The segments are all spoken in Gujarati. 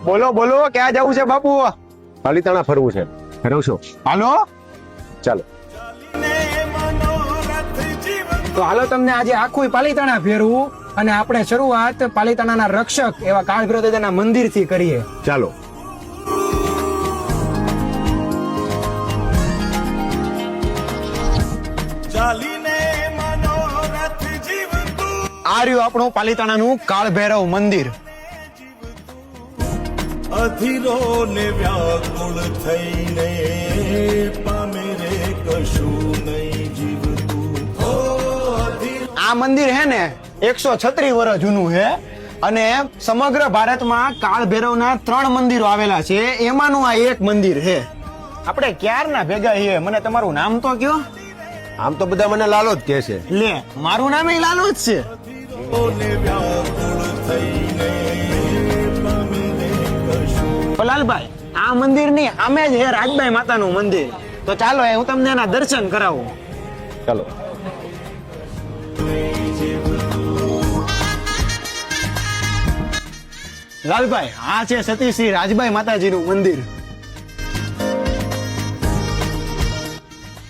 બોલો બોલો, ક્યાં જવું છે બાપુ? પાલીતાણા ફરવું છે. ફરવું છો? હાલો ચાલો. તો હાલો તમને આજે આખું પાલીતાણા ફેરવું અને આપણે શરૂઆત પાલીતાણાના રક્ષક એવા કાળભૈરવ દાદાના મંદિરથી કરીએ. ચાલો. આ રહ્યું આપણું પાલીતાણાનું કાળભૈરવ મંદિર. અધીરો ને વ્યાકુળ થઈને પામે રે કશું નહીં જીવતું. આ મંદિર હે ને 136 વર્ષ જૂનું છે અને સમગ્ર ભારતમાં કાળભૈરવના 3 મંદિરો આવેલા છે, એમાંનું આ એક મંદિર છે. આપણે ક્યારના ભેગા છીએ, મને તમારું નામ તો કયો? આમ તો બધા મને લાલો જ કહે છે. લે, મારું નામ લાલુ જ છે. ને વ્યાકુળ થઈને પામે રે કશું. પલાલભાઈ, આ મંદિરની સામે જ છે રાજબાઈ માતાનું મંદિર. તો ચાલો હું તમને એના દર્શન કરાવું. ચાલો. લાલભાઈ, આ છે સતી શ્રી રાજબાઈ માતાજીનું મંદિર.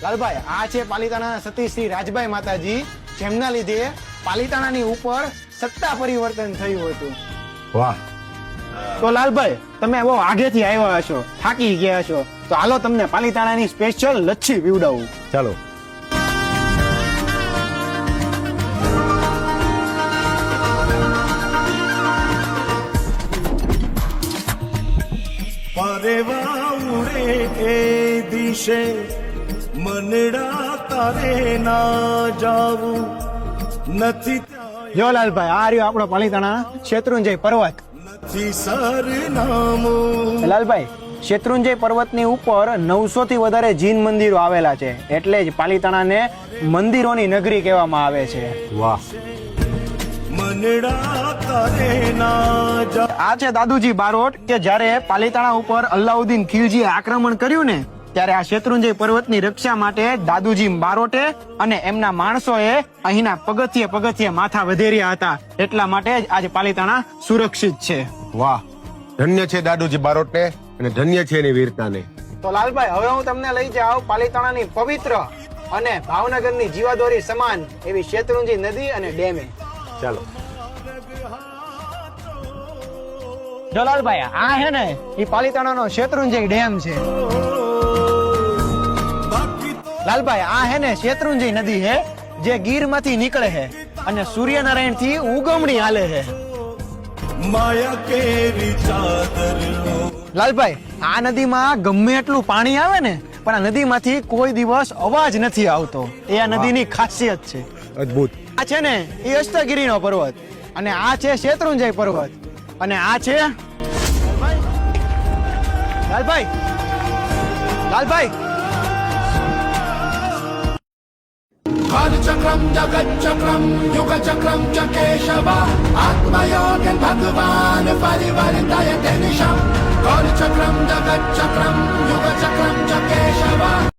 લાલભાઈ, આ છે પાલીતાણાના સતી શ્રી રાજબાઈ માતાજી, જેમના લીધે પાલીતાણાની ઉપર સત્તા પરિવર્તન થયું હતું. વાહ. તો લાલભાઈ, તમે બહુ આગેથી આવ્યા હશો, થાકી ગયા હશો, તો હાલો તમને પાલીતાણાની સ્પેશિયલ લચ્છી પીવડાવું. ચાલો. પરેવા ઉડે એ દિશે મનડા તારે ના જાવું નથી. જો લાલભાઈ, આ રહ્યો આપણો પાલીતાણા શેત્રુંજય પર્વત. નથી સરનામું. લાલભાઈ, શેત્રુંજય પર્વતની ઉપર 900 થી વધારે જીન મંદિરો આવેલા છે, એટલે જ પાલીતાણાને મંદિરોની નગરી કહેવામાં આવે છે. વાહ. મનડા તારે ના જા. આ છે દાદુજી બારોટ, કે જ્યારે પાલીતાણા ઉપર અલ્લાઉદ્દીન ખિલજીએ આક્રમણ કર્યું ને, ત્યારે આ શેત્રુંજય પર્વતની રક્ષા માટે દાદુજી બારોટે અને એમના માણસોએ અહીંના પગથિયે માથા વધેર્યા હતા, એટલા માટે જ આજે પાલીતાણા સુરક્ષિત છે. વાહ. ધન્ય છે દાદુજી બારોટને અને ધન્ય છે એની વીરતાને. તો લાલભાઈ, હવે હું તમને લઈ જાઉં પાલીતાણાની પવિત્ર અને ભાવનગરની જીવાદોરી સમાન એવી શેત્રુંજય નદી અને ડેમે. ચાલો. જો લાલભાઈ, આ હે ને એ પાલીતાણાનો શેત્રુંજય ડેમ છે. લાલભાઈ, આ હે ને શેત્રુંજય નદી હે, જે ગીરમાંથી નીકળે છે અને સૂર્યનારાયણ થી ઉગમણી હાલે છે. માયા કેરી ચાદર. લાલભાઈ, આ નદીમાં ગમે એટલું પાણી આવે ને, પણ આ નદીમાંથી કોઈ દિવસ અવાજ નથી આવતો. એ આ નદીની ખાસિયત છે. અદ્ભુત. આ છે ને એ અષ્ટગીરીનો પર્વત, અને આ છે શેત્રુંજય પર્વત, અને આ છે લાલભાઈ. चक्रम जगत चक्रम युग चक्रम च केशव आत्मयोगन भगवान परिवर्तय निशम चक्रम जगत चक्रम युग चक्रम च केशव